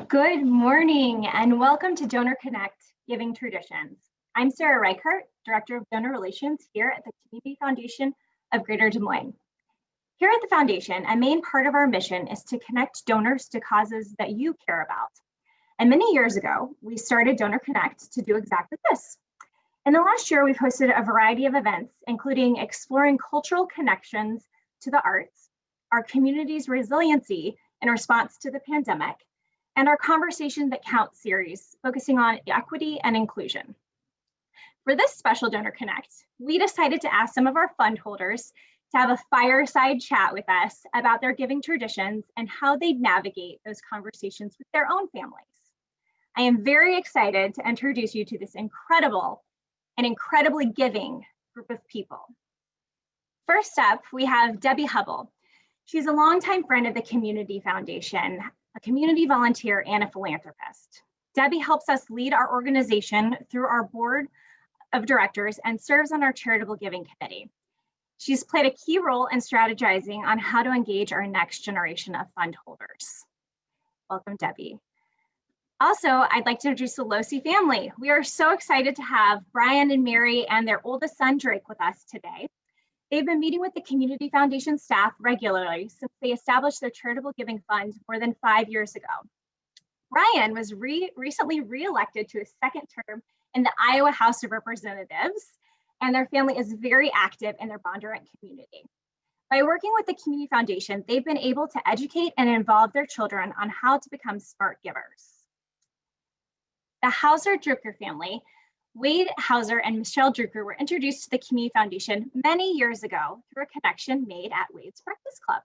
Good morning and welcome to DonorConnect Giving Traditions. I'm Sarah Reichert, Director of Donor Relations here at the Community Foundation of Greater Des Moines. Here at the Foundation, a main part of our mission is to connect donors to causes that you care about. And many years ago, we started DonorConnect to do exactly this. In the last year, we've hosted a variety of events, including exploring cultural connections to the arts, our community's resiliency in response to the pandemic, and our Conversation That Counts series, focusing on equity and inclusion. For this special DonorConnect, we decided to ask some of our fund holders to have a fireside chat with us about their giving traditions and how they navigate those conversations with their own families. I am very excited to introduce you to this incredible and incredibly giving group of people. First up, we have Debbie Hubbell. She's a longtime friend of the Community Foundation, a community volunteer and a philanthropist. Debbie helps us lead our organization through our board of directors and serves on our charitable giving committee. She's played a key role in strategizing on how to engage our next generation of fund holders. Welcome, Debbie. Also, I'd like to introduce the Losi family. We are so excited to have Brian and Mary and their oldest son, Drake, with us today. They've been meeting with the Community Foundation staff regularly since they established their charitable giving fund more than 5 years ago. Brian was recently re-elected to his second term in the Iowa House of Representatives, and their family is very active in their Bondurant community. By working with the Community Foundation, they've been able to educate and involve their children on how to become smart givers. The Hauser-Drewker family, Wade Hauser and Michelle Drewker, were introduced to the Community Foundation many years ago through a connection made at Wade's Breakfast Club.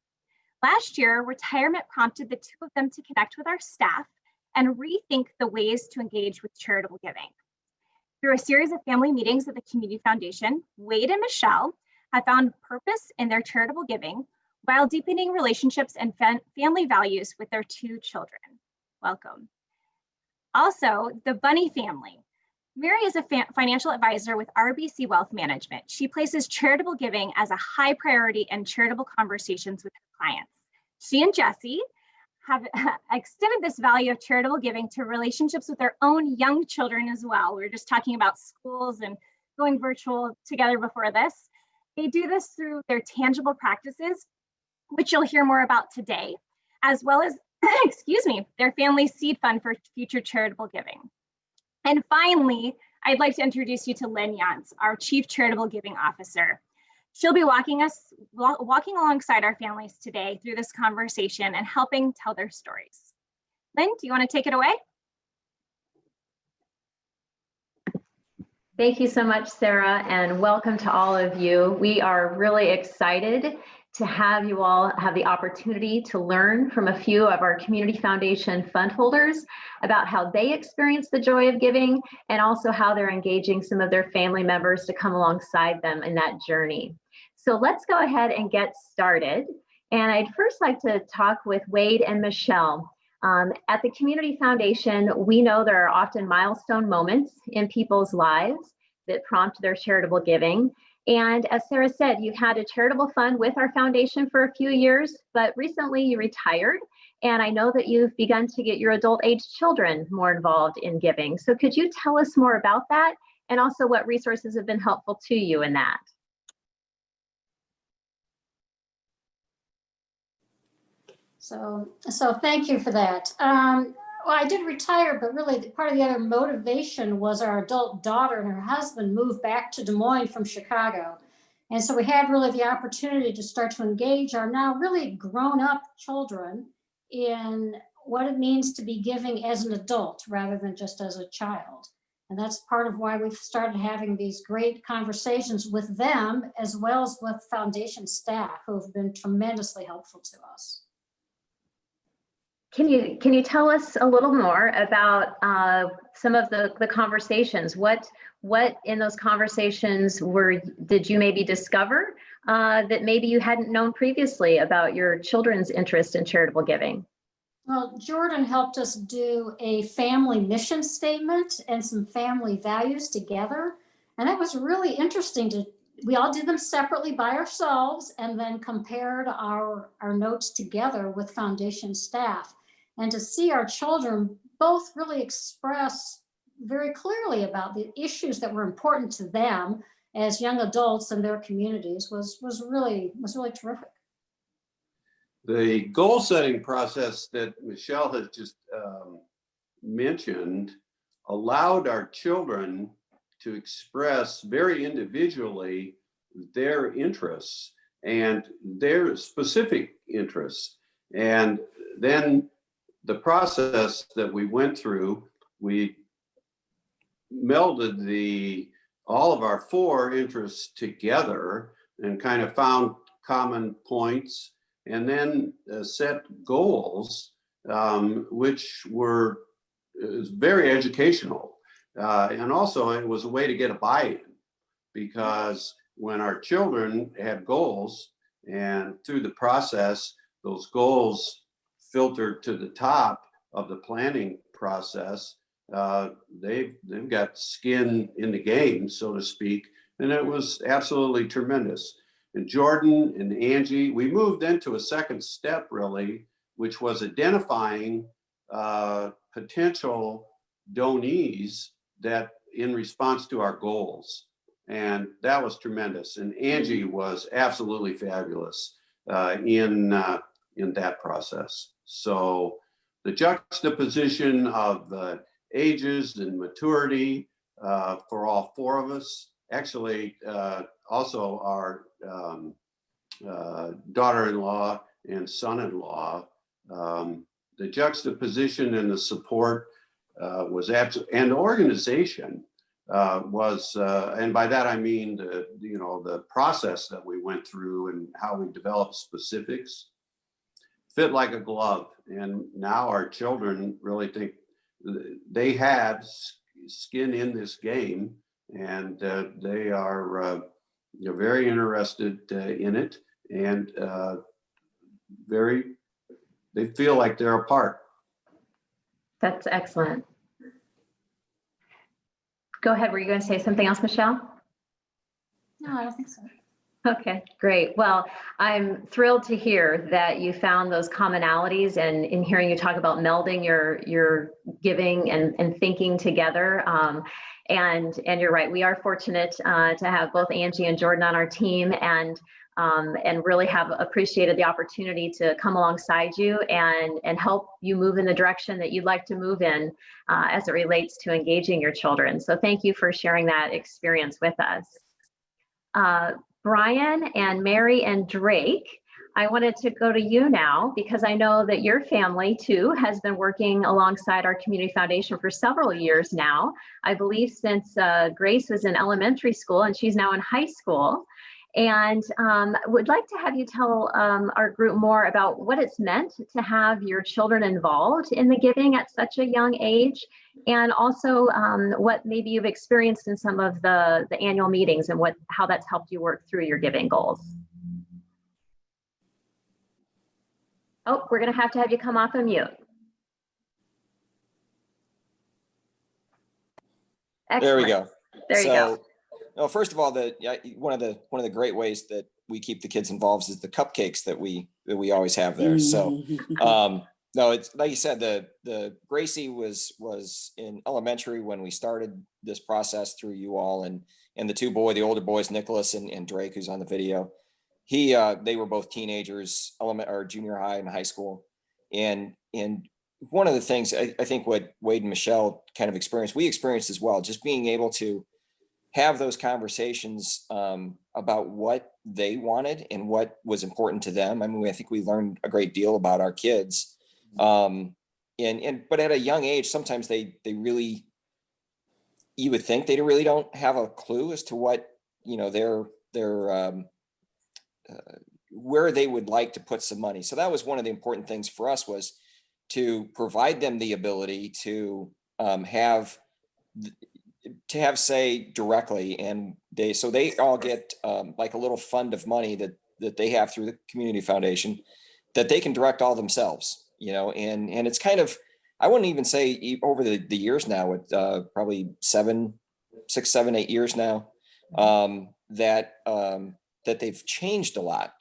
Last year, retirement prompted the two of them to connect with our staff and rethink the ways to engage with charitable giving. Through a series of family meetings at the Community Foundation, Wade and Michelle have found purpose in their charitable giving while deepening relationships and family values with their two children. Welcome. Also, the Bunny family. Mary is a financial advisor with RBC Wealth Management. She places charitable giving as a high priority in charitable conversations with her clients. She and Jesse have extended this value of charitable giving to relationships with their own young children as well. We were just talking about schools and going virtual together before this. They do this through their tangible practices, which you'll hear more about today, as well as, excuse me, their family seed fund for future charitable giving. And finally, I'd like to introduce you to Lynn Yance, our Chief Charitable Giving Officer. She'll be walking alongside our families today through this conversation and helping tell their stories. Lynn, do you want to take it away? Thank you so much, Sarah, and welcome to all of you. We are really excited to have you all have the opportunity to learn from a few of our Community Foundation fund holders about how they experience the joy of giving and also how they're engaging some of their family members to come alongside them in that journey. So let's go ahead and get started. And I'd first like to talk with Wade and Michelle. At the Community Foundation, we know there are often milestone moments in people's lives that prompt their charitable giving. And as Sarah said, you've had a charitable fund with our foundation for a few years, but recently you retired. And I know that you've begun to get your adult age children more involved in giving. So could you tell us more about that and also what resources have been helpful to you in that? So thank you for that. Well, I did retire, but really part of the other motivation was our adult daughter and her husband moved back to Des Moines from Chicago. And so we had really the opportunity to start to engage our now really grown up children in what it means to be giving as an adult rather than just as a child. And that's part of why we've started having these great conversations with them as well as with foundation staff who have been tremendously helpful to us. Can you tell us a little more about some of the conversations? What in those conversations did you maybe discover that maybe you hadn't known previously about your children's interest in charitable giving? Well, Jordan helped us do a family mission statement and some family values together. And that was really interesting we all did them separately by ourselves and then compared our notes together with foundation staff. and to see our children both really express very clearly about the issues that were important to them as young adults in their communities was really terrific. The goal setting process that Michelle has just mentioned allowed our children to express very individually their interests and their specific interests. And then the process that we went through, we melded all of our 4 interests together and kind of found common points, and then set goals, which were very educational. And also it was a way to get a buy-in, because when our children had goals, and through the process, those goals filtered to the top of the planning process, they've got skin in the game, so to speak, and it was absolutely tremendous. And Jordan and Angie, we moved into a second step really, which was identifying potential donees that in response to our goals. And that was tremendous. And Angie was absolutely fabulous in that process. So the juxtaposition of the ages and maturity for all 4 of us, actually also our daughter-in-law and son-in-law, the juxtaposition and the support was absolutely, and organization was, and by that I mean the process that we went through and how we developed specifics, fit like a glove. And now our children really think they have skin in this game, and they are very interested in it, and they feel like they're a part. That's excellent. Go ahead. Were you going to say something else, Michelle? No, I don't think so. Okay, great. Well, I'm thrilled to hear that you found those commonalities, and in hearing you talk about melding your giving and thinking together. And you're right, we are fortunate to have both Angie and Jordan on our team, and really have appreciated the opportunity to come alongside you and help you move in the direction that you'd like to move in as it relates to engaging your children. So thank you for sharing that experience with us. Brian and Mary and Drake, I wanted to go to you now, because I know that your family too has been working alongside our Community Foundation for several years now. I believe since Grace was in elementary school, and she's now in high school. And would like to have you tell our group more about what it's meant to have your children involved in the giving at such a young age, and also what maybe you've experienced in some of the annual meetings, and how that's helped you work through your giving goals. Oh, we're going to have you come off of mute. Excellent. There we go. There you go. No, first of all, one of the great ways that we keep the kids involved is the cupcakes that we always have there. So no, it's like you said, the Gracie was in elementary when we started this process through you all, and the older boys, Nicholas and Drake, who's on the video. They were both teenagers, junior high and high school. And one of the things I think what Wade and Michelle kind of experienced, we experienced as well, just being able to have those conversations about what they wanted and what was important to them. I mean, I think we learned a great deal about our kids. But at a young age, sometimes they really, you would think they really don't have a clue as to what, their where they would like to put some money. So that was one of the important things for us, was to provide them the ability to have say directly, and they all get like a little fund of money that they have through the Community Foundation that they can direct all themselves, and it's kind of, I wouldn't even say over the years now, with probably 6, 7, 8 years now, that they've changed a lot.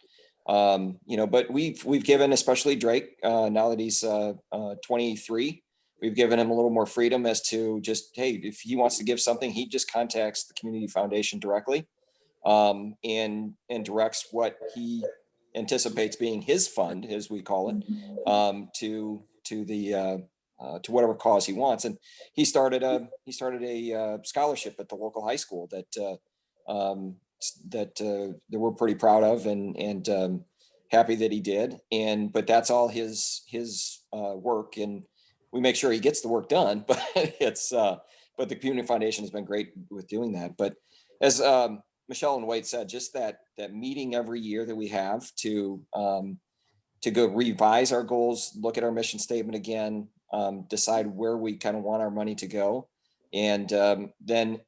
But we've given, especially Drake, now that he's 23, we've given him a little more freedom as to just, hey, if he wants to give something, he just contacts the community foundation directly, and directs what he anticipates being his fund, as we call it, to whatever cause he wants. And he started a scholarship at the local high school that we're pretty proud of, and happy that he did. But that's all his work, and we make sure he gets the work done. But but the community foundation has been great with doing that. But as Michelle and Wade said, just that meeting every year that we have to go revise our goals, look at our mission statement again, decide where we kind of want our money to go, and then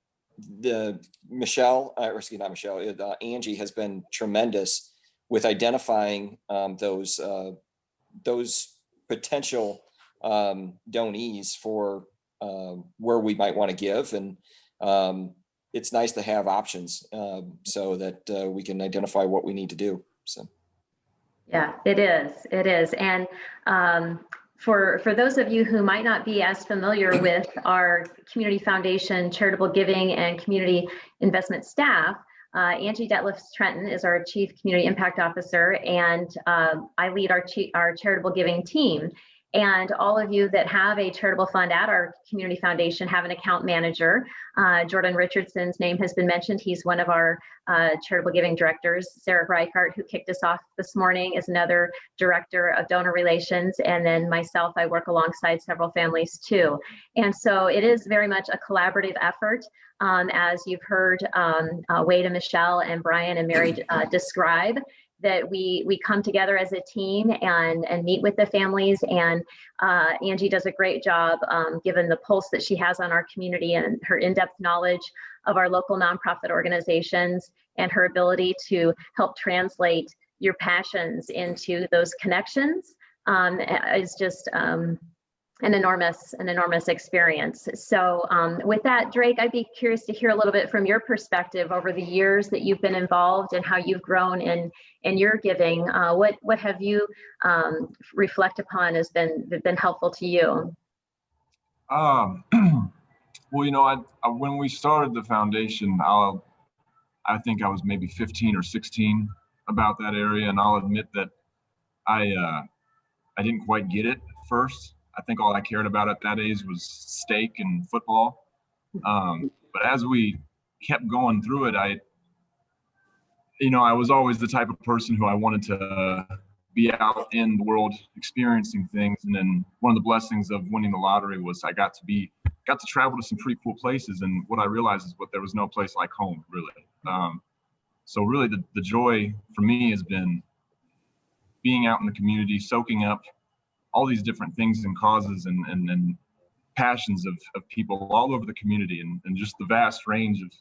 Angie has been tremendous with identifying those potential donees for where we might want to give, and it's nice to have options so that we can identify what we need to do. So. Yeah, it is. And for those of you who might not be as familiar with our Community Foundation charitable giving and community investment staff, Angie Detlefs-Trenton is our Chief Community Impact Officer, and I lead our charitable giving team. And all of you that have a charitable fund at our community foundation have an account manager. Jordan Richardson's name has been mentioned. He's one of our charitable giving directors. Sarah Reichart, who kicked us off this morning, is another director of donor relations. And then myself, I work alongside several families too. And so it is very much a collaborative effort. As you've heard Wade and Michelle and Brian and Mary describe, that we come together as a team and meet with the families. And Angie does a great job given the pulse that she has on our community and her in-depth knowledge of our local nonprofit organizations, and her ability to help translate your passions into those connections is just an enormous experience. So with that, Drake, I'd be curious to hear a little bit from your perspective over the years that you've been involved and how you've grown in your giving. What have you reflect upon has been helpful to you? Well, when we started the foundation, I think I was maybe 15 or 16 about that area, and I'll admit that I didn't quite get it at first. I think all I cared about at that age was steak and football. But as we kept going through it, I was always the type of person who I wanted to be out in the world experiencing things. And then one of the blessings of winning the lottery was I got to travel to some pretty cool places. And what I realized is there was no place like home, really. So really the joy for me has been being out in the community, soaking up all these different things and causes and passions of people all over the community, and just the vast range of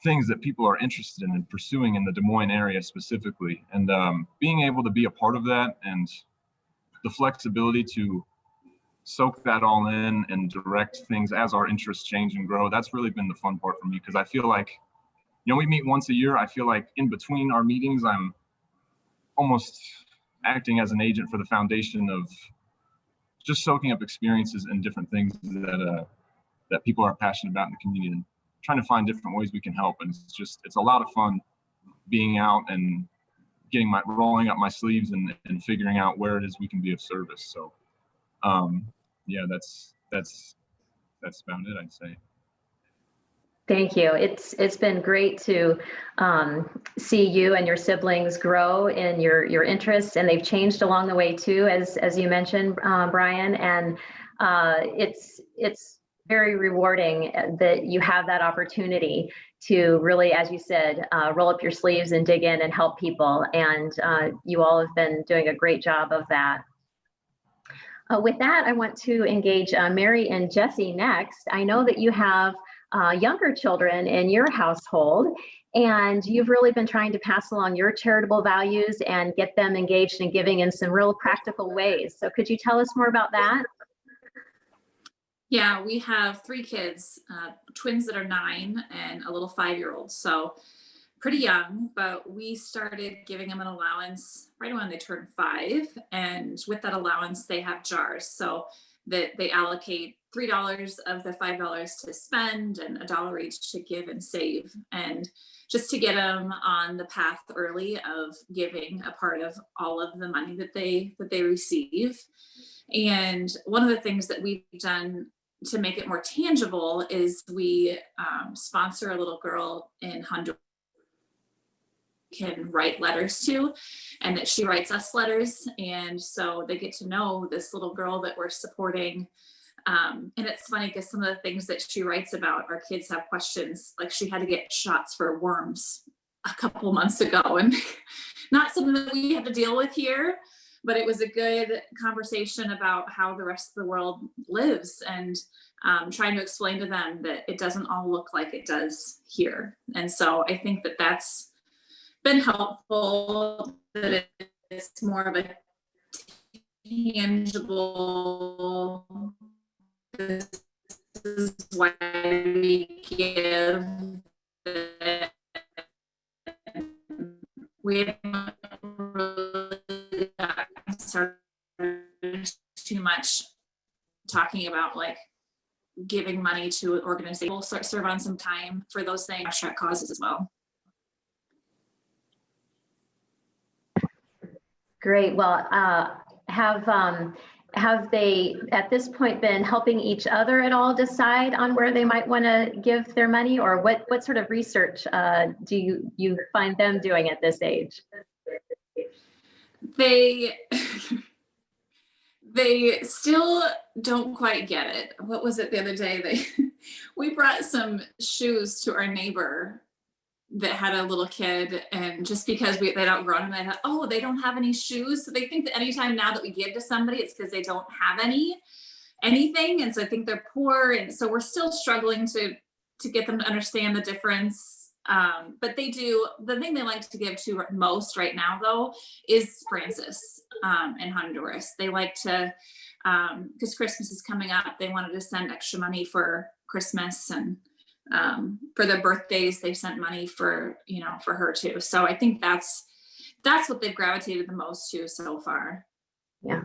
things that people are interested in and pursuing in the Des Moines area specifically. And being able to be a part of that, and the flexibility to soak that all in and direct things as our interests change and grow, that's really been the fun part for me, because I feel like, we meet once a year. I feel like in between our meetings, I'm almost acting as an agent for the foundation of just soaking up experiences and different things that people are passionate about in the community, and trying to find different ways we can help. And it's a lot of fun being out and rolling up my sleeves and figuring out where it is we can be of service. So yeah, that's about it, I'd say. Thank you. It's been great to see you and your siblings grow in your interests, and they've changed along the way too, as you mentioned, Brian. And it's very rewarding that you have that opportunity to really, as you said, roll up your sleeves and dig in and help people. And you all have been doing a great job of that. With that, I want to engage Mary and Jesse next. I know that you have younger children in your household, and you've really been trying to pass along your charitable values and get them engaged in giving in some real practical ways. So could you tell us more about that? Yeah, we have 3 kids, twins that are 9 and a little 5-year-old. So pretty young, but we started giving them an allowance right when they turned 5. And with that allowance, they have jars. So that they allocate $3 of the $5 to spend and $1 each to give and save. And just to get them on the path early of giving a part of all of the money that they receive. And one of the things that we've done to make it more tangible is we sponsor a little girl in Honduras can write letters to, and that she writes us letters. And so they get to know this little girl that we're supporting. And it's funny because some of the things that she writes about, our kids have questions, like she had to get shots for worms a couple months ago, and not something that we have to deal with here, but it was a good conversation about how the rest of the world lives, and trying to explain to them that it doesn't all look like it does here. And so I think that that's been helpful, that it's more of a tangible, this is why we give, we haven't really started too much talking about like giving money to an organization. We'll start serve on some time for those things, abstract causes as well. Great. Well, have they at this point been helping each other at all decide on where they might want to give their money, or what sort of research do you find them doing at this age? They still don't quite get it. What was it the other day? We brought some shoes to our neighbor that had a little kid, and just because they'd outgrown them, they thought, oh, they don't have any shoes. So they think that anytime now that we give to somebody, it's because they don't have anything. And so I think they're poor. And so we're still struggling to get them to understand the difference. But they do, the thing they like to give to most right now though, is Francis in Honduras. They like to, because Christmas is coming up, they wanted to send extra money for Christmas, and for their birthdays, they sent money for her too. So I think that's what they've gravitated the most to so far. Yeah.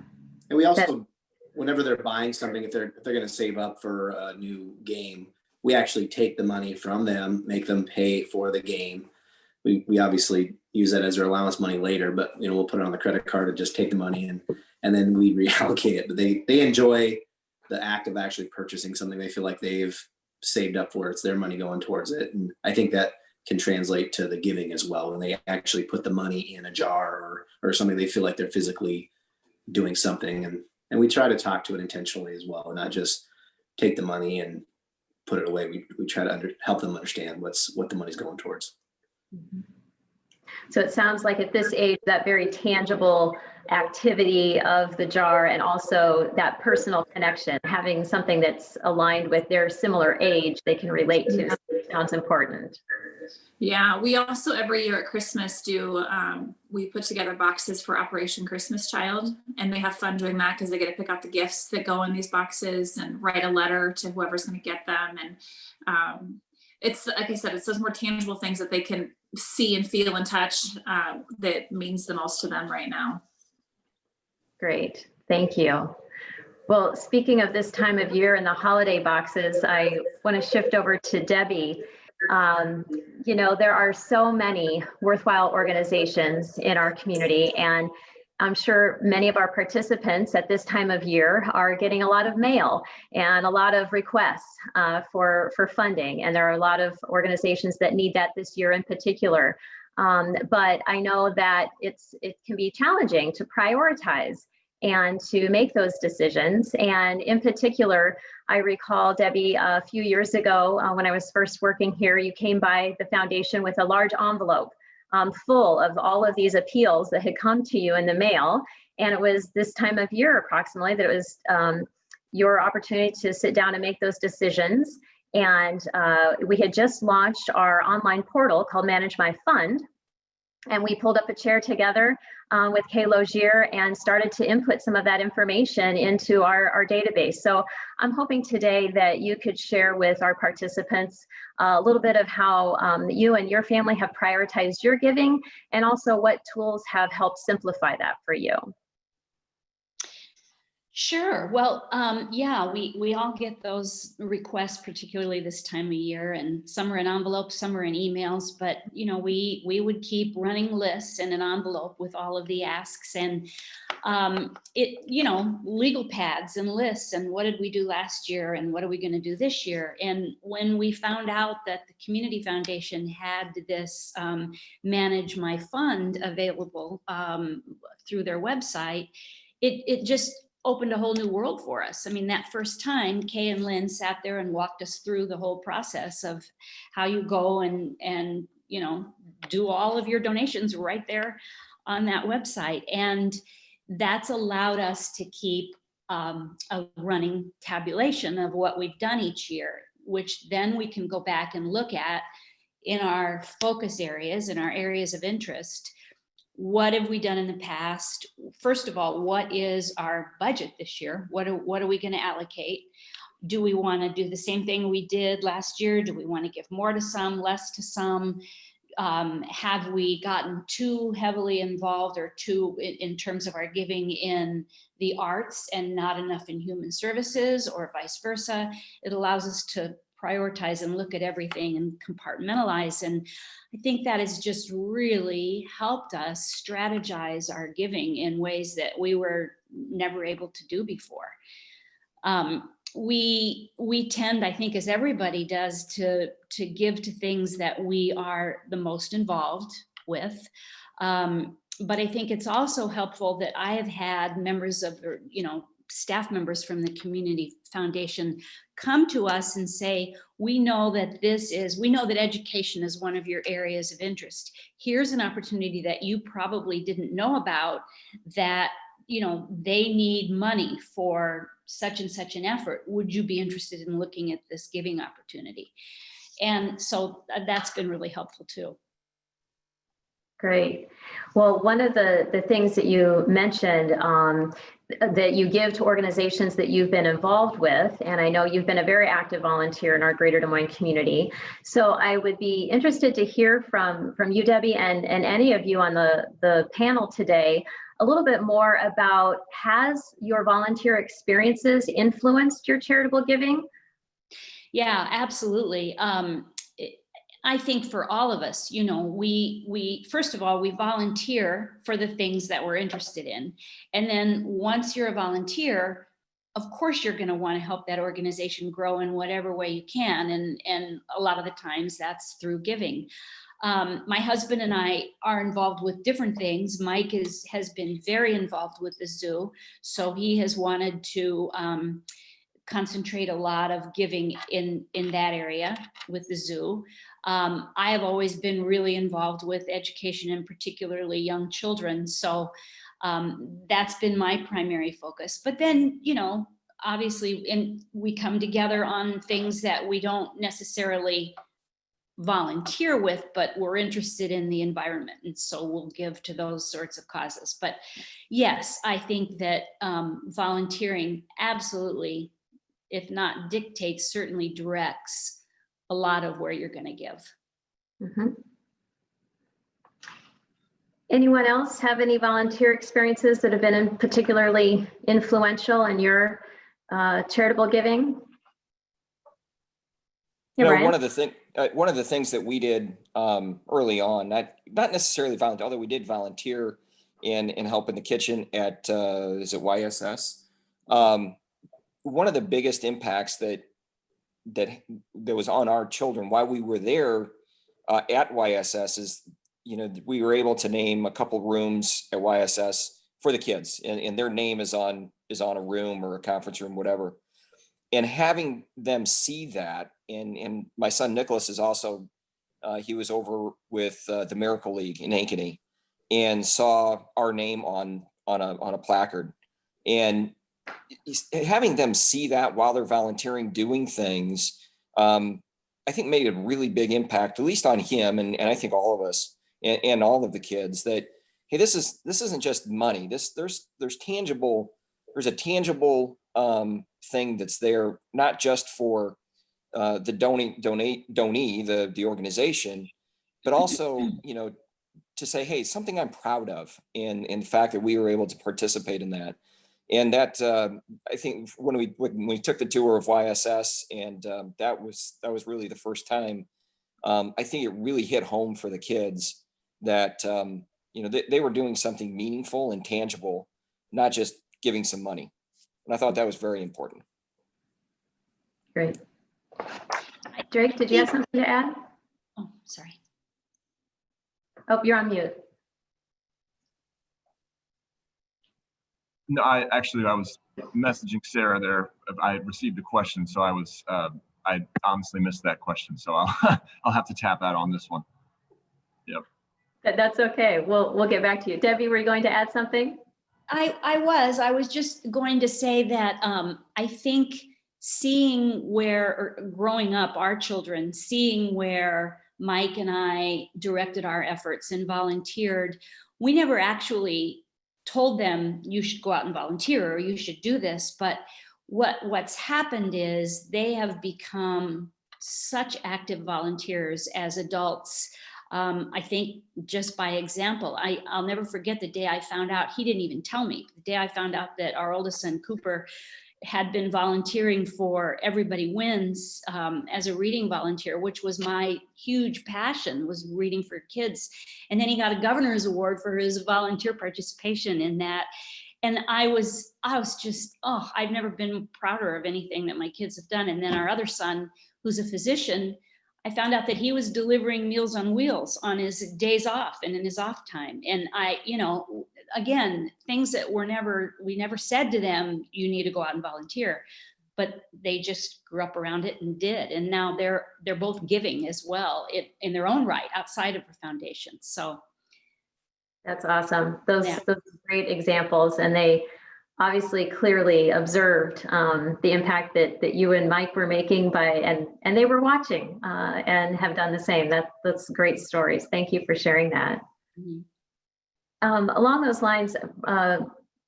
And we also, whenever they're buying something, if they're going to save up for a new game, we actually take the money from them, make them pay for the game. We obviously use that as their allowance money later, but we'll put it on the credit card and just take the money and then we reallocate it. But they enjoy the act of actually purchasing something they feel like they've saved up for. It's their money going towards it. And I think that can translate to the giving as well, when they actually put the money in a jar or something, they feel like they're physically doing something. And we try to talk to it intentionally as well, not just take the money and put it away. We try to help them understand what the money's going towards. So it sounds like at this age, that very tangible activity of the jar, and also that personal connection, having something that's aligned with their similar age they can relate to, sounds important. Yeah, we also every year at Christmas we put together boxes for Operation Christmas Child, and they have fun doing that because they get to pick out the gifts that go in these boxes and write a letter to whoever's going to get them. And it's, like I said, it's those more tangible things that they can see and feel and touch that means the most to them right now. Great, thank you. Well, speaking of this time of year and the holiday boxes, I want to shift over to Debbie. There are so many worthwhile organizations in our community, and I'm sure many of our participants at this time of year are getting a lot of mail and a lot of requests for funding. And there are a lot of organizations that need that this year in particular. But I know that it can be challenging to prioritize and to make those decisions. And in particular, I recall, Debbie, a few years ago when I was first working here, you came by the foundation with a large envelope full of all of these appeals that had come to you in the mail. And it was this time of year approximately that it was your opportunity to sit down and make those decisions. And we had just launched our online portal called Manage My Fund. And we pulled up a chair together with Kay Logier and started to input some of that information into our database. So I'm hoping today that you could share with our participants a little bit of how you and your family have prioritized your giving, and also what tools have helped simplify that for you. Sure. Well, yeah, we all get those requests, particularly this time of year, and some are in envelopes, some are in emails, but you know, we would keep running lists in an envelope with all of the asks, and you know, legal pads and lists, and what did we do last year, and what are we going to do this year? And when we found out that the Community Foundation had this Manage My Fund available through their website, it just opened a whole new world for us. I mean, that first time, Kay and Lynn sat there and walked us through the whole process of how you go and you know, do all of your donations right there on that website. And that's allowed us to keep a running tabulation of what we've done each year, which then we can go back and look at in our focus areas and our areas of interest. What have we done in the past? First of all, what is our budget this year? What are we going to allocate? Do we want to do the same thing we did last year? Do we want to give more to some, less to some? Have we gotten too heavily involved or too in terms of our giving in the arts and not enough in human services, or vice versa? It allows us to prioritize and look at everything and compartmentalize. And I think that has just really helped us strategize our giving in ways that we were never able to do before. We tend, I think, as everybody does, to give to things that we are the most involved with. But I think it's also helpful that I have had members of, you know, staff members from the Community Foundation come to us and say, we know that education is one of your areas of interest. Here's an opportunity that you probably didn't know about, that, you know, they need money for such and such an effort. Would you be interested in looking at this giving opportunity? And so that's been really helpful too. Great. Well, one of the things that you mentioned that you give to organizations that you've been involved with, and I know you've been a very active volunteer in our Greater Des Moines community. So I would be interested to hear from you, Debbie, and any of you on the panel today, a little bit more about, has your volunteer experiences influenced your charitable giving? Yeah, absolutely. I think for all of us, you know, we first of all, we volunteer for the things that we're interested in. And then once you're a volunteer, of course, you're going to want to help that organization grow in whatever way you can. And a lot of the times that's through giving. My husband and I are involved with different things. Mike has been very involved with the zoo. So he has wanted to concentrate a lot of giving in that area with the zoo. I have always been really involved with education, and particularly young children. So that's been my primary focus. But then, you know, obviously, we come together on things that we don't necessarily volunteer with, but we're interested in the environment. And so we'll give to those sorts of causes. But yes, I think that volunteering absolutely, if not dictates, certainly directs a lot of where you're going to give. Mm-hmm. Anyone else have any volunteer experiences that have been particularly influential in your charitable giving? You know, one of the things that we did early on, not necessarily volunteer, although we did volunteer in help in the kitchen at is it YSS? One of the biggest impacts that was on our children while we were there at YSS is, you know, we were able to name a couple rooms at YSS for the kids, and their name is on a room or a conference room, whatever. And having them see that, and my son Nicholas is also, he was over with the Miracle League in Ankeny and saw our name on a placard, and having them see that while they're volunteering, doing things, I think made a really big impact, at least on him, and I think all of us. and all of the kids that, hey, this isn't just money. There's a tangible thing that's there, not just for the donee, the organization, but also, to say, hey, something I'm proud of, and the fact that we were able to participate in that. And that, I think when we took the tour of YSS, and that was really the first time, I think it really hit home for the kids that, they were doing something meaningful and tangible, not just giving some money. And I thought that was very important. Great. Drake, did you have something to add? Oh, sorry. Oh, you're on mute. No, I was messaging Sarah there. I had received a question, so I honestly missed that question. So I'll have to tap out on this one. Yep. That's okay. We'll get back to you. Debbie, were you going to add something? I was just going to say that I think growing up, our children, seeing where Mike and I directed our efforts and volunteered, we never actually told them you should go out and volunteer or you should do this. But what's happened is they have become such active volunteers as adults. I think just by example, I'll never forget the day I found out, he didn't even tell me, the day I found out that our oldest son, Cooper, had been volunteering for Everybody Wins as a reading volunteer, which was my huge passion, was reading for kids. And then he got a governor's award for his volunteer participation in that. And I was just, I've never been prouder of anything that my kids have done. And then our other son, who's a physician, I found out that he was delivering Meals on Wheels on his days off and in his off time. And again, things that we never said to them, you need to go out and volunteer, but they just grew up around it and did. And now they're both giving as well in their own right outside of the foundation. So that's awesome. Those great examples, and they obviously clearly observed the impact that you and Mike were making and they were watching and have done the same. That's great stories. Thank you for sharing that. Mm-hmm. Along those lines,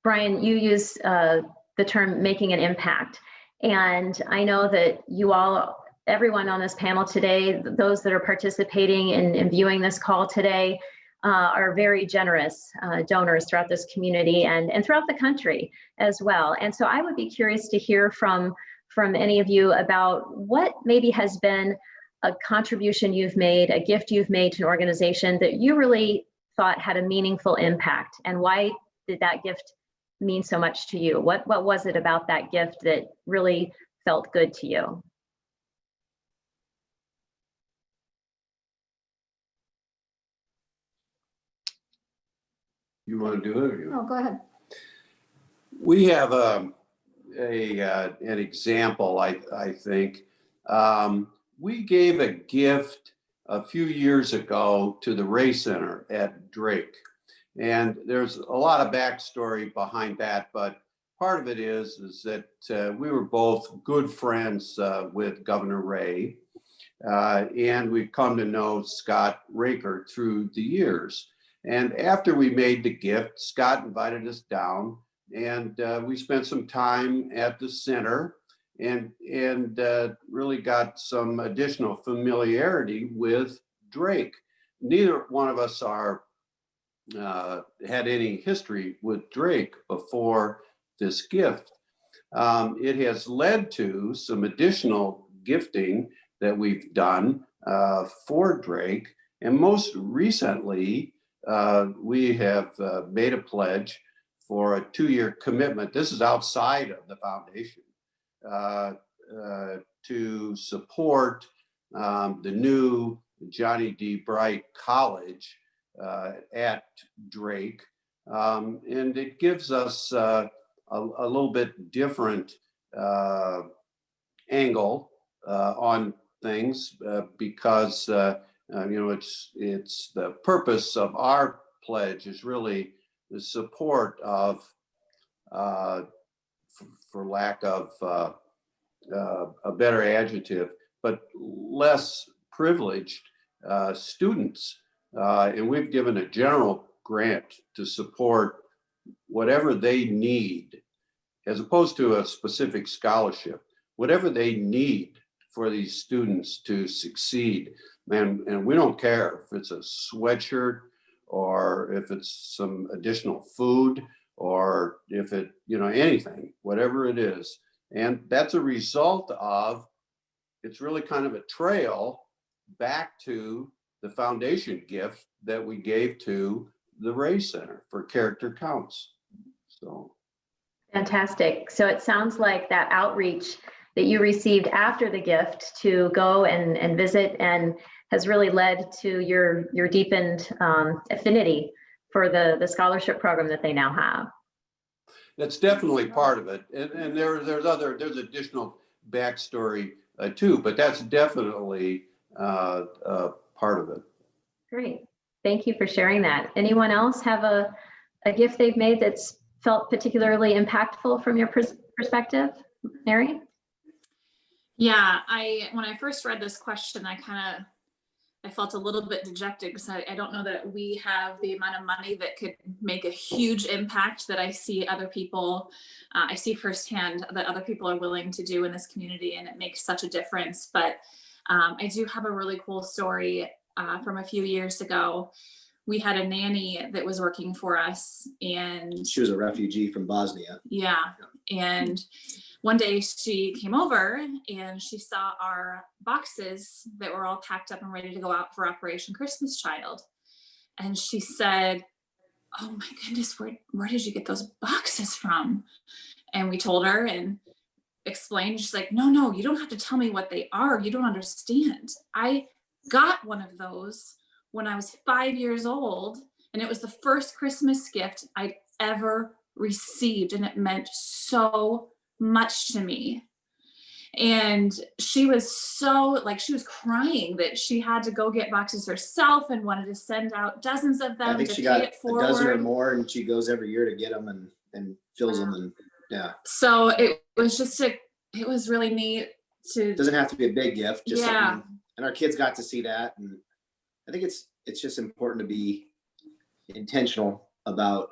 Brian, you use the term making an impact. And I know that everyone on this panel today, those that are participating in viewing this call today, are very generous donors throughout this community and throughout the country as well. And so I would be curious to hear from any of you about what maybe has been a contribution you've made, a gift you've made to an organization that you really thought had a meaningful impact, and why did that gift mean so much to you? What was it about that gift that really felt good to you? You want to do it? Oh, go ahead. We have an example, I think. We gave a gift a few years ago to the Ray Center at Drake. And there's a lot of backstory behind that, but part of it is that we were both good friends with Governor Ray, and we've come to know Scott Raker through the years. And after we made the gift, Scott invited us down, and we spent some time at the center and really got some additional familiarity with Drake. Neither one of us had any history with Drake before this gift. It has led to some additional gifting that we've done for Drake, and most recently, we have made a pledge for a 2-year commitment. This is outside of the foundation to support the new Johnny D. Bright College at Drake. And it gives us a little bit different angle on things because it's the purpose of our pledge is really the support of, for lack of a better adjective, but less privileged students and we've given a general grant to support whatever they need, as opposed to a specific scholarship, whatever they need for these students to succeed. And we don't care if it's a sweatshirt or if it's some additional food or if it, anything, whatever it is. And that's a result of, it's really kind of a trail back to the foundation gift that we gave to the Ray Center for Character Counts. So. Fantastic. So it sounds like that outreach that you received after the gift to go and visit and has really led to your deepened affinity for the scholarship program that they now have. That's definitely part of it. And there's additional backstory too, but that's definitely part of it. Great. Thank you for sharing that. Anyone else have a gift they've made that's felt particularly impactful from your perspective, Mary? Yeah, when I first read this question, I felt a little bit dejected because I don't know that we have the amount of money that could make a huge impact that I see other people, I see firsthand that other people are willing to do in this community, and it makes such a difference. But I do have a really cool story from a few years ago. We had a nanny that was working for us, and she was a refugee from Bosnia. Yeah. And one day she came over and she saw our boxes that were all packed up and ready to go out for Operation Christmas Child. And she said, "Oh my goodness, where did you get those boxes from?" And we told her and explained. She's like, no, you don't have to tell me what they are. You don't understand. I got one of those when I was 5 years old, and it was the first Christmas gift I'd ever received, and it meant so much to me. And she was she was crying that she had to go get boxes herself and wanted to send out dozens of them. I think she got a dozen or more, and she goes every year to get them and fills them, and yeah. So it was it was really neat to. It doesn't have to be a big gift, just something, and our kids got to see that, and I think it's just important to be intentional about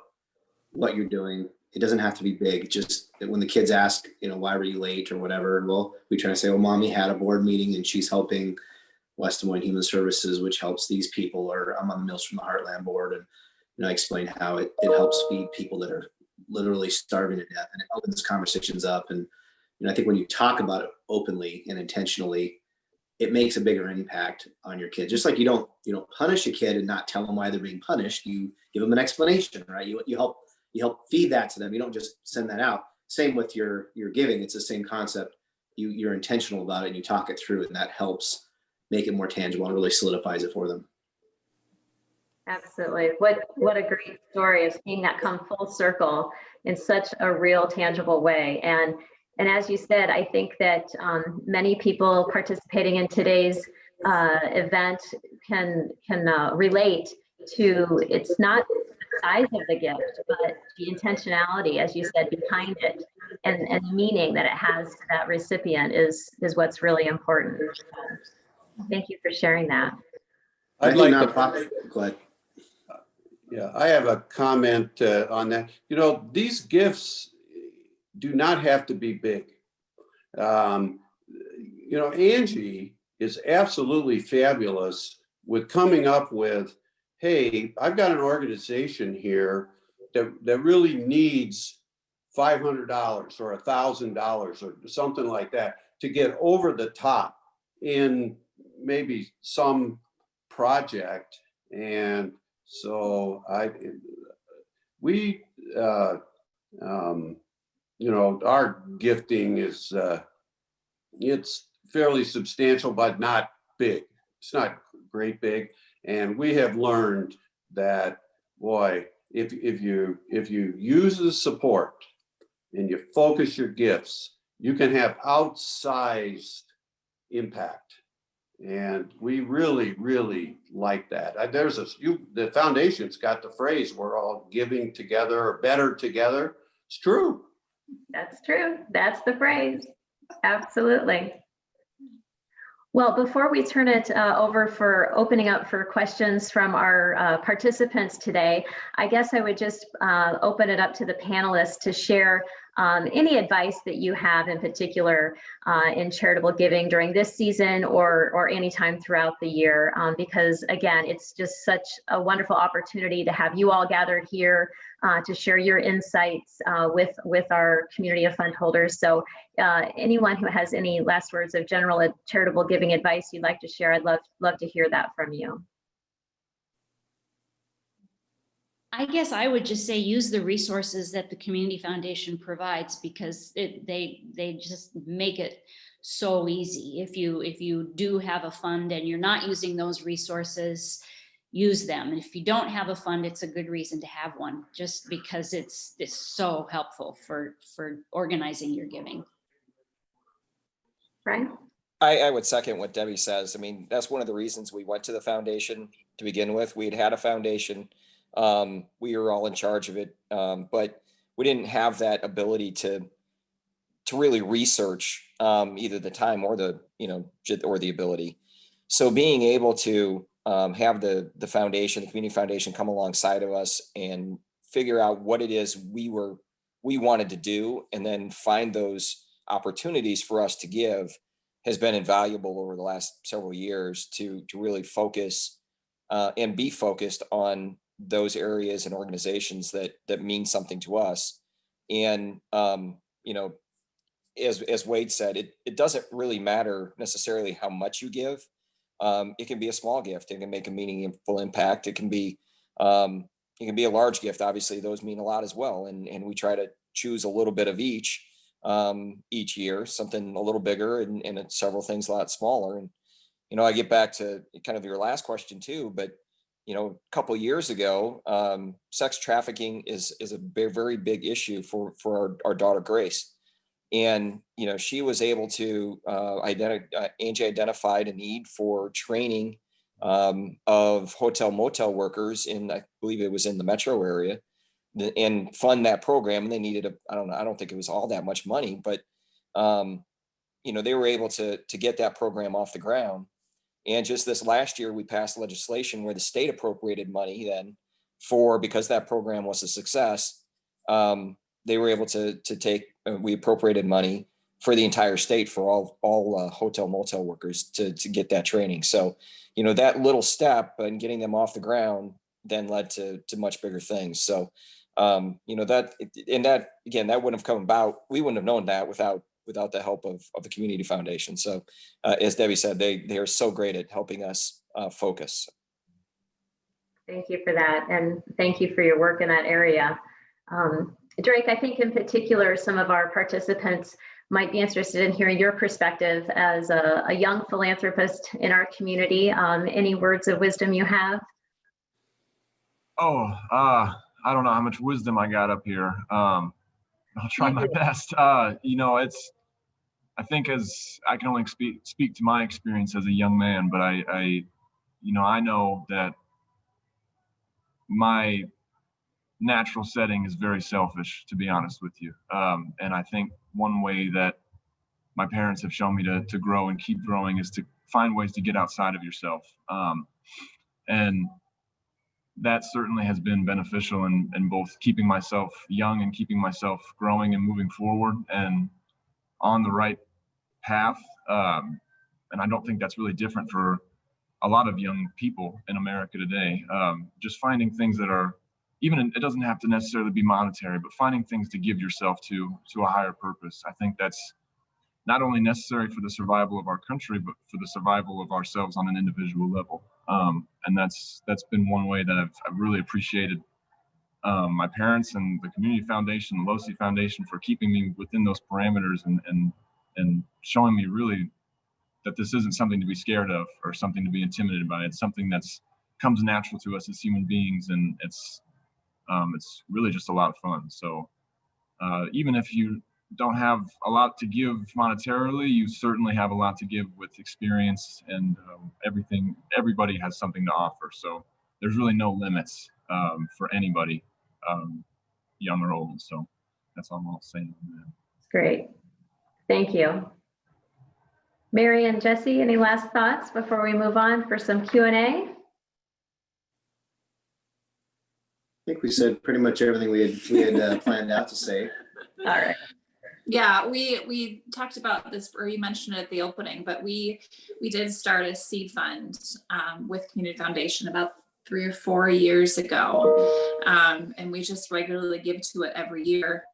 what you're doing. It doesn't have to be big. Just that when the kids ask, why were you late or whatever, and we try to say, well, mommy had a board meeting and she's helping West Des Moines Human Services, which helps these people, or I'm on the Meals from the Heartland board, and I explain how it helps feed people that are literally starving to death, and it opens conversations up. And I think when you talk about it openly and intentionally, it makes a bigger impact on your kid. Just like you don't punish a kid and not tell them why they're being punished. You give them an explanation, right? You help feed that to them. You don't just send that out. Same with your giving. It's the same concept. You're intentional about it and you talk it through, and that helps make it more tangible and really solidifies it for them. Absolutely. What a great story of seeing that come full circle in such a real, tangible way. And as you said, I think that many people participating in today's event can relate to, it's not the size of the gift, but the intentionality, as you said, behind it, and the meaning that it has to that recipient is what's really important. So, thank you for sharing that. I'd like to go ahead. Yeah, I have a comment on that. These gifts do not have to be big. Angie is absolutely fabulous with coming up with, hey, I've got an organization here that really needs $500 or $1,000 or something like that to get over the top in maybe some project. And so our gifting is, it's fairly substantial, but not big. It's not great big. And we have learned that, boy, if you use the support and you focus your gifts, you can have outsized impact. And we really, really like that. The foundation's got the phrase, we're all giving together or better together. It's true. That's true. That's the phrase. Absolutely. Well, before we turn it over for opening up for questions from our participants today, I guess I would just open it up to the panelists to share any advice that you have in particular in charitable giving during this season or any time throughout the year, because again, it's just such a wonderful opportunity to have you all gathered here to share your insights with our community of fund holders. So anyone who has any last words of general charitable giving advice you'd like to share, I'd love to hear that from you. I guess I would just say use the resources that the Community Foundation provides, because they just make it so easy. If you do have a fund and you're not using those resources, use them. And if you don't have a fund, it's a good reason to have one, just because it's so helpful for organizing your giving. Right. I would second what Debbie says. I mean, that's one of the reasons we went to the foundation to begin with. We had a foundation. We were all in charge of it, but we didn't have that ability to really research either the time or the or the ability. So being able to have the foundation, the community foundation, come alongside of us and figure out what it is we wanted to do, and then find those opportunities for us to give, has been invaluable over the last several years to really focus and be focused on those areas and organizations that mean something to us. And as Wade said, it doesn't really matter necessarily how much you give. It can be a small gift. It can make a meaningful impact. It can be a large gift. Obviously, those mean a lot as well. And we try to choose a little bit of each year, something a little bigger and several things a lot smaller. And I get back to kind of your last question too, but a couple of years ago, sex trafficking is a very big issue for our daughter Grace. And, she was able to Angie identified a need for training of hotel motel workers I believe it was in the metro area, and fund that program. And they needed I don't think it was all that much money, but, they were able to get that program off the ground. And just this last year, we passed legislation where the state appropriated money then because that program was a success. They were able to we appropriated money for the entire state for all hotel motel workers to get that training. So, that little step and getting them off the ground then led to much bigger things. So, that again, that wouldn't have come about. We wouldn't have known that without the help of the community foundation. So as Debbie said, they are so great at helping us focus. Thank you for that. And thank you for your work in that area. Drake, I think in particular, some of our participants might be interested in hearing your perspective as a young philanthropist in our community. Any words of wisdom you have? I don't know how much wisdom I got up here. I'll try my best. I think as I can only speak to my experience as a young man, but I know that my natural setting is very selfish, to be honest with you. And I think one way that my parents have shown me to grow and keep growing is to find ways to get outside of yourself. And that certainly has been beneficial in both keeping myself young and keeping myself growing and moving forward and on the right path. And I don't think that's really different for a lot of young people in America today. Just finding things that are, it doesn't have to necessarily be monetary, but finding things to give yourself to a higher purpose. I think that's not only necessary for the survival of our country, but for the survival of ourselves on an individual level. And that's been one way that I've really appreciated my parents and the Community Foundation, the LOSI Foundation, for keeping me within those parameters and showing me really that this isn't something to be scared of or something to be intimidated by. It's something comes natural to us as human beings, and it's really just a lot of fun. So even if you don't have a lot to give monetarily, you certainly have a lot to give with experience and everything. Everybody has something to offer. So there's really no limits for anybody, young or old. So that's all I'll say on that. Great. Thank you. Mary and Jesse, any last thoughts before we move on for some Q&A? I think we said pretty much everything we had planned out to say. All right. Yeah, we talked about this, or you mentioned it at the opening, but we did start a seed fund with Community Foundation about 3 or 4 years ago, and we just regularly give to it every year.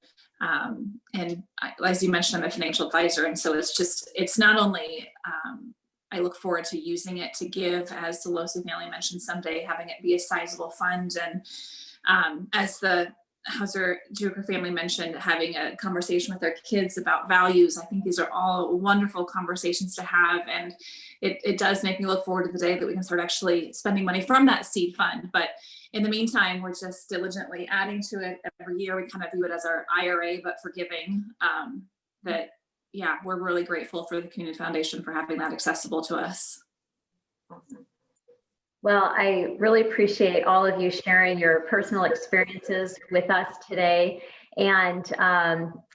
As you mentioned, I'm a financial advisor, and so it's not only I look forward to using it to give, as the Losi family mentioned, someday having it be a sizable fund, and as the Drewker family mentioned, having a conversation with their kids about values. I think these are all wonderful conversations to have, and it does make me look forward to the day that we can start actually spending money from that seed fund. But in the meantime, we're just diligently adding to it every year. We kind of view it as our IRA, but for giving. We're really grateful for the Community Foundation for having that accessible to us. Awesome. Well, I really appreciate all of you sharing your personal experiences with us today. And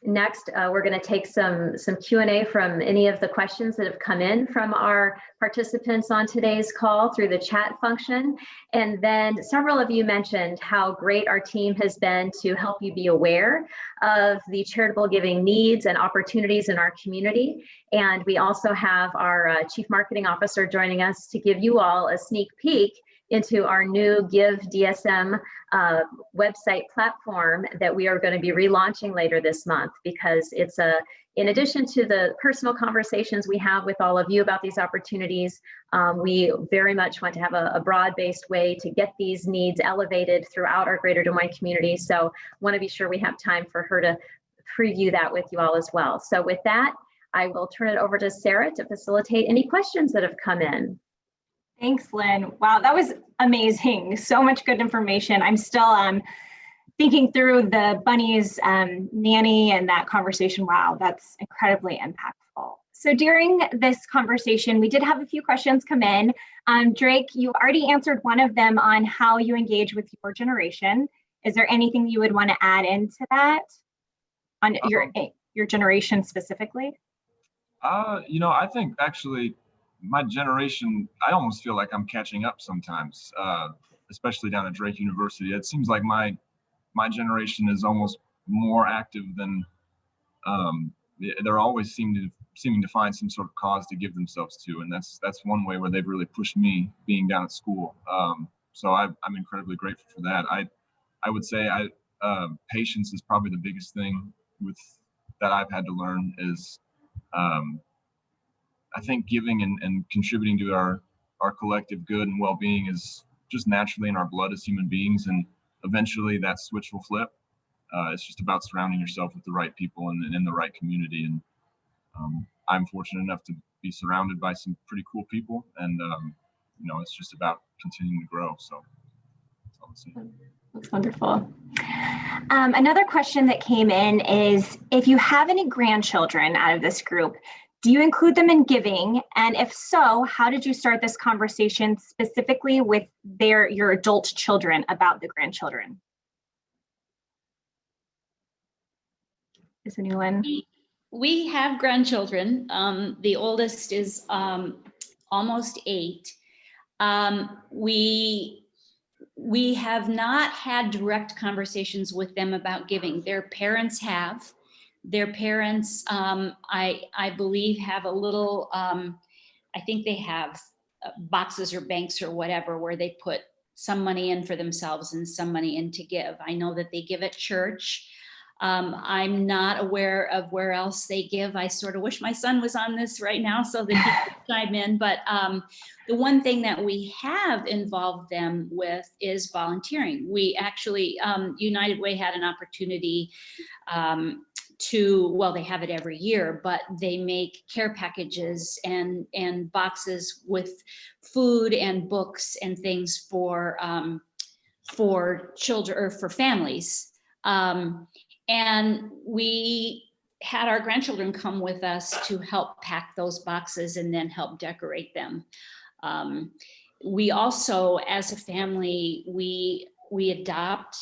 next, we're going to take some Q&A from any of the questions that have come in from our participants on today's call through the chat function. And then several of you mentioned how great our team has been to help you be aware of the charitable giving needs and opportunities in our community. And we also have our Chief Marketing Officer joining us to give you all a sneak peek into our new Give DSM website platform that we are going to be relaunching later this month, because it's in addition to the personal conversations we have with all of you about these opportunities, we very much want to have a broad-based way to get these needs elevated throughout our Greater Des Moines community. So want to be sure we have time for her to preview that with you all as well. So with that, I will turn it over to Sarah to facilitate any questions that have come in. Thanks, Lynn. Wow, that was amazing. So much good information. I'm still thinking through the bunnies nanny and that conversation. Wow, that's incredibly impactful. So during this conversation, we did have a few questions come in. Drake, you already answered one of them on how you engage with your generation. Is there anything you would want to add into that on your generation specifically? I think actually my generation, I almost feel like I'm catching up sometimes, especially down at Drake University. It seems like my generation is almost more active than they're always seeming to find some sort of cause to give themselves to, and that's one way where they've really pushed me being down at school. So I'm incredibly grateful for that. I would say patience is probably the biggest thing that I've had to learn is. I think giving and contributing to our collective good and well-being is just naturally in our blood as human beings, and eventually that switch will flip. It's just about surrounding yourself with the right people and in the right community. And I'm fortunate enough to be surrounded by some pretty cool people, and it's just about continuing to grow. So that's all I'm saying. That's wonderful. Another question that came in is, if you have any grandchildren out of this group, do you include them in giving? And if so, how did you start this conversation specifically with your adult children about the grandchildren? Is anyone? We have grandchildren. The oldest is almost 8. We have not had direct conversations with them about giving. Their parents have. Their parents, I believe, have a little, I think they have boxes or banks or whatever where they put some money in for themselves and some money in to give. I know that they give at church. I'm not aware of where else they give. I sort of wish my son was on this right now so that he could chime in. But the one thing that we have involved them with is volunteering. We actually, United Way had an opportunity they have it every year, but they make care packages and boxes with food and books and things for children or for families. And we had our grandchildren come with us to help pack those boxes and then help decorate them. We also, as a family, we adopt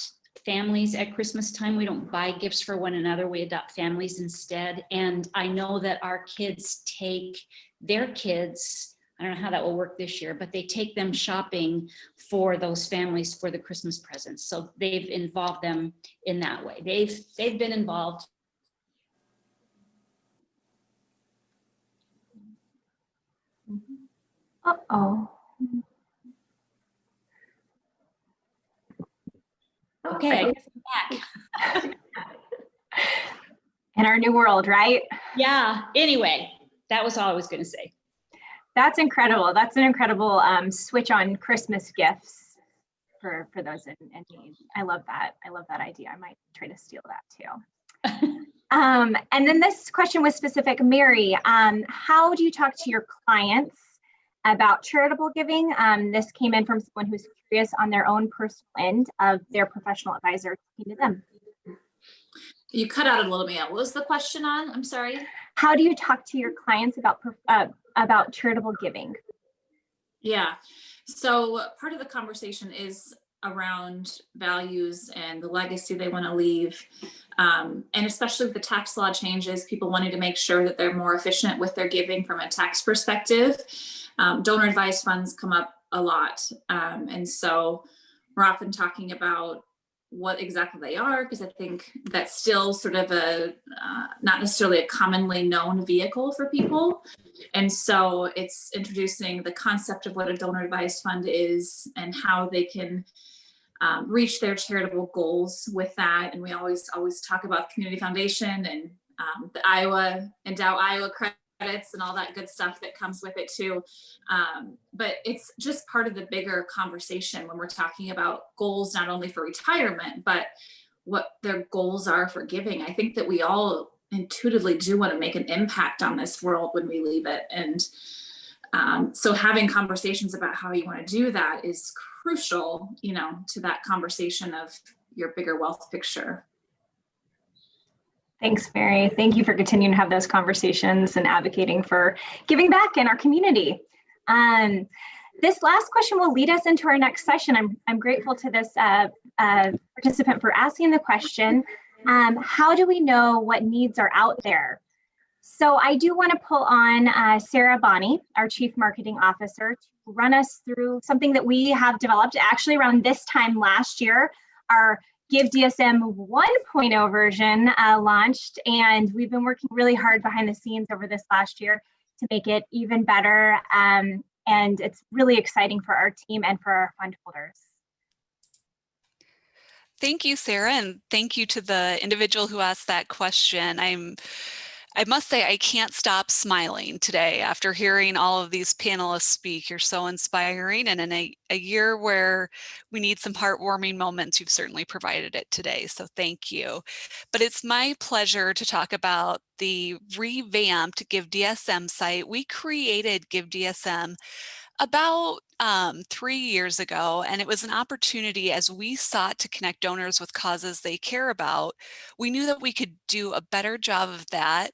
families at Christmas time. We don't buy gifts for one another. We adopt families instead. And I know that our kids take their kids, I don't know how that will work this year, but they take them shopping for those families for the Christmas presents. So they've involved them in that way. They've been involved. Uh-oh. Okay, I guess I'm back. In our new world, right? Yeah, anyway, that was all I was going to say. That's incredible. That's an incredible switch on Christmas gifts for those in need. I love that. I love that idea. I might try to steal that too. And then this question was specific. Mary, how do you talk to your clients about charitable giving? This came in from someone who's curious on their own personal end of their professional advisor talking to them. You cut out a little bit. What was the question on? I'm sorry. How do you talk to your clients about charitable giving? Yeah. So part of the conversation is around values and the legacy they want to leave. And especially with the tax law changes, people wanting to make sure that they're more efficient with their giving from a tax perspective. Donor advised funds come up a lot. And so we're often talking about what exactly they are, because I think that's still sort of a, not necessarily a commonly known vehicle for people. And so it's introducing the concept of what a donor advised fund is and how they can reach their charitable goals with that. And we always talk about community foundation and the Endow Iowa credits and all that good stuff that comes with it too. But it's just part of the bigger conversation when we're talking about goals, not only for retirement, but what their goals are for giving. I think that we all intuitively do want to make an impact on this world when we leave it. And so having conversations about how you want to do that is crucial, to that conversation of your bigger wealth picture. Thanks, Mary. Thank you for continuing to have those conversations and advocating for giving back in our community. This last question will lead us into our next session. I'm grateful to this participant for asking the question. How do we know what needs are out there? So I do want to pull on Sarah Bonney, our Chief Marketing Officer, to run us through something that we have developed actually around this time last year. Our Give DSM 1.0 version launched, and we've been working really hard behind the scenes over this last year to make it even better. And it's really exciting for our team and for our fund holders. Thank you, Sarah, and thank you to the individual who asked that question. I must say, I can't stop smiling today after hearing all of these panelists speak. You're so inspiring, and in a year where we need some heartwarming moments, you've certainly provided it today, so thank you. But it's my pleasure to talk about the revamped Give DSM site. We created Give DSM about 3 years ago, and it was an opportunity as we sought to connect donors with causes they care about. We knew that we could do a better job of that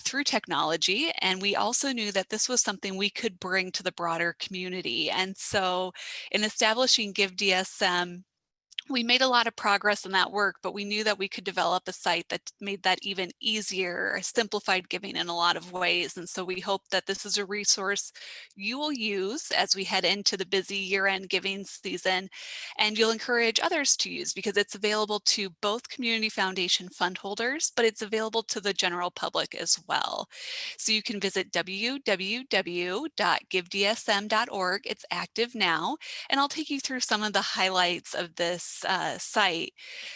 through technology, and we also knew that this was something we could bring to the broader community. And so in establishing Give DSM, we made a lot of progress in that work, but we knew that we could develop a site that made that even easier, simplified giving in a lot of ways. And so we hope that this is a resource you will use as we head into the busy year-end giving season, and you'll encourage others to use, because it's available to both community foundation fund holders, but it's available to the general public as well. So you can visit www.givedsm.org. It's active now, and I'll take you through some of the highlights of this site.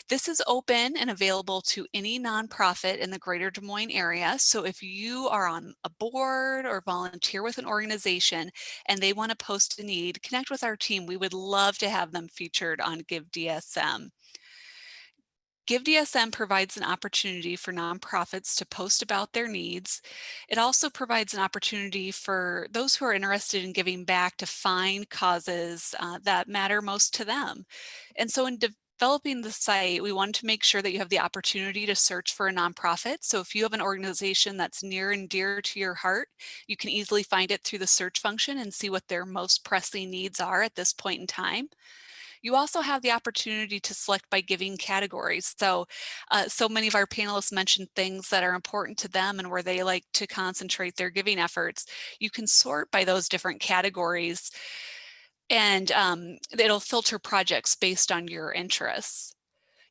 This is open and available to any nonprofit in the greater Des Moines area. So if you are on a board or volunteer with an organization and they want to post a need, connect with our team. We would love to have them featured on Give DSM. Give DSM provides an opportunity for nonprofits to post about their needs. It also provides an opportunity for those who are interested in giving back to find causes that matter most to them. And so in developing the site, we wanted to make sure that you have the opportunity to search for a nonprofit. So if you have an organization that's near and dear to your heart, you can easily find it through the search function and see what their most pressing needs are at this point in time. You also have the opportunity to select by giving categories. So, so many of our panelists mentioned things that are important to them and where they like to concentrate their giving efforts. You can sort by those different categories, and it'll filter projects based on your interests.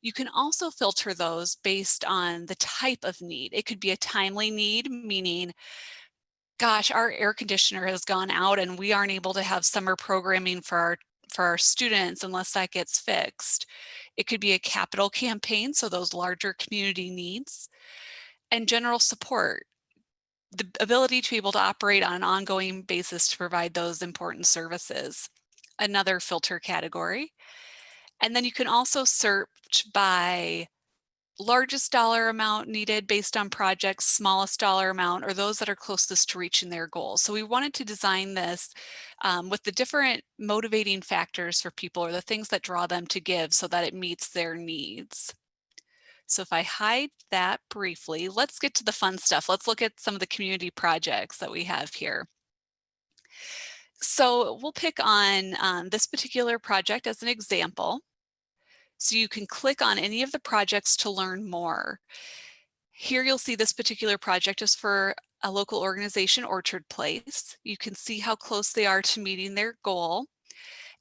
You can also filter those based on the type of need. It could be a timely need, meaning, gosh, our air conditioner has gone out and we aren't able to have summer programming for our students unless that gets fixed. It could be a capital campaign, so those larger community needs, and general support, the ability to be able to operate on an ongoing basis to provide those important services, another filter category. And then you can also search by largest dollar amount needed based on projects, smallest dollar amount, or those that are closest to reaching their goals. So we wanted to design this with the different motivating factors for people, or the things that draw them to give, so that it meets their needs. So if I hide that briefly, let's get to the fun stuff. Let's look at some of the community projects that we have here. So we'll pick on this particular project as an example. So you can click on any of the projects to learn more. Here you'll see this particular project is for a local organization, Orchard Place. You can see how close they are to meeting their goal.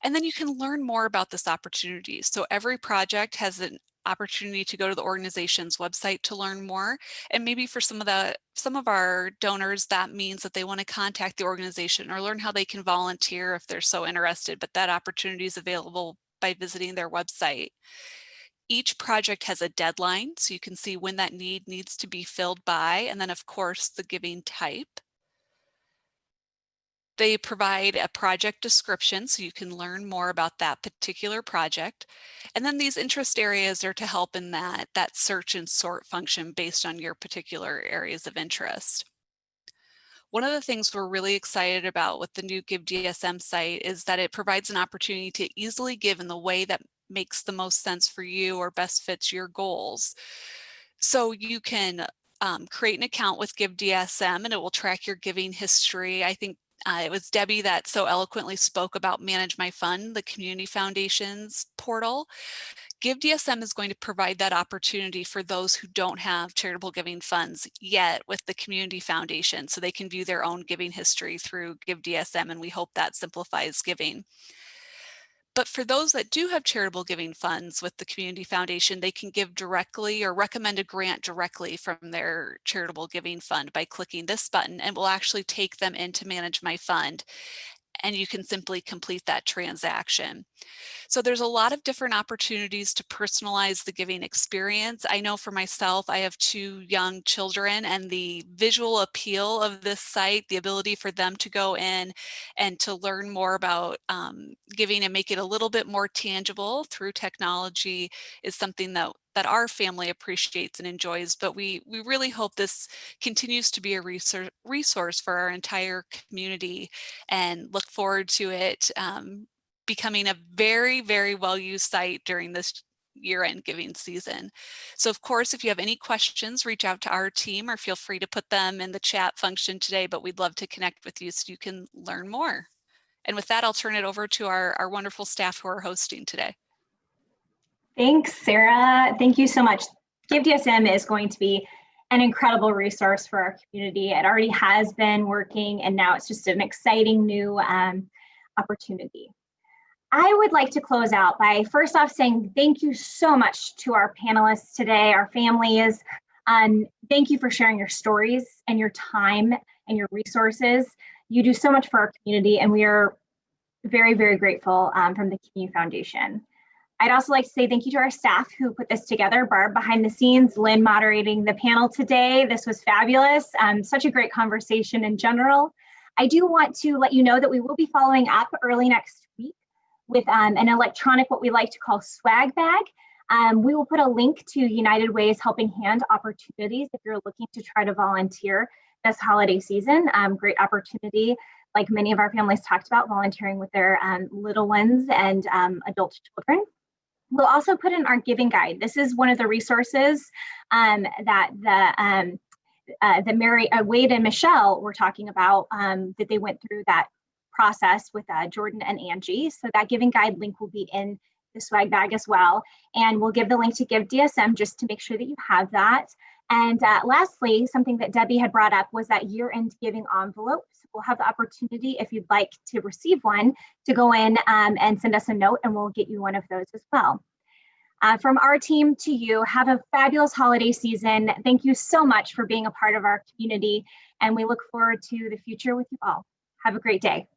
And then you can learn more about this opportunity. So every project has an opportunity to go to the organization's website to learn more. And maybe for some of our donors, that means that they want to contact the organization or learn how they can volunteer if they're so interested, but that opportunity is available by visiting their website. Each project has a deadline, so you can see when that need needs to be filled by, and then of course the giving type. They provide a project description, so you can learn more about that particular project. And then these interest areas are to help in that search and sort function based on your particular areas of interest. One of the things we're really excited about with the new Give DSM site is that it provides an opportunity to easily give in the way that makes the most sense for you or best fits your goals. So you can create an account with Give DSM and it will track your giving history. I think it was Debbie that so eloquently spoke about Manage My Fund, the Community Foundation's portal. Give DSM is going to provide that opportunity for those who don't have charitable giving funds yet with the Community Foundation, so they can view their own giving history through Give DSM, and we hope that simplifies giving. But for those that do have charitable giving funds with the Community Foundation, they can give directly or recommend a grant directly from their charitable giving fund by clicking this button, and will actually take them into Manage My Fund. And you can simply complete that transaction. So there's a lot of different opportunities to personalize the giving experience. I know for myself, I have 2 young children, and the visual appeal of this site, the ability for them to go in and to learn more about giving and make it a little bit more tangible through technology, is something that our family appreciates and enjoys. But we really hope this continues to be a resource for our entire community, and look forward to it becoming a very, very well-used site during this year-end giving season. So of course, if you have any questions, reach out to our team or feel free to put them in the chat function today, but we'd love to connect with you so you can learn more. And with that, I'll turn it over to our wonderful staff who are hosting today. Thanks, Sarah. Thank you so much. Give DSM is going to be an incredible resource for our community. It already has been working, and now it's just an exciting new opportunity. I would like to close out by first off saying thank you so much to our panelists today, our families. Thank you for sharing your stories and your time and your resources. You do so much for our community, and we are very, very grateful from the Community Foundation. I'd also like to say thank you to our staff who put this together, Barb behind the scenes, Lynn moderating the panel today. This was fabulous. Such a great conversation in general. I do want to let you know that we will be following up early next week with an electronic, what we like to call swag bag. We will put a link to United Way's Helping Hand opportunities if you're looking to try to volunteer this holiday season. Great opportunity, like many of our families talked about, volunteering with their little ones and adult children. We'll also put in our giving guide. This is one of the resources that Mary, Wade and Michelle were talking about, that they went through that process with Jordan and Angie. So that giving guide link will be in the swag bag as well. And we'll give the link to Give DSM just to make sure that you have that. And lastly, something that Debbie had brought up was that year-end giving envelopes. We'll have the opportunity, if you'd like to receive one, to go in and send us a note, and we'll get you one of those as well. From our team to you, have a fabulous holiday season. Thank you so much for being a part of our community, and we look forward to the future with you all. Have a great day.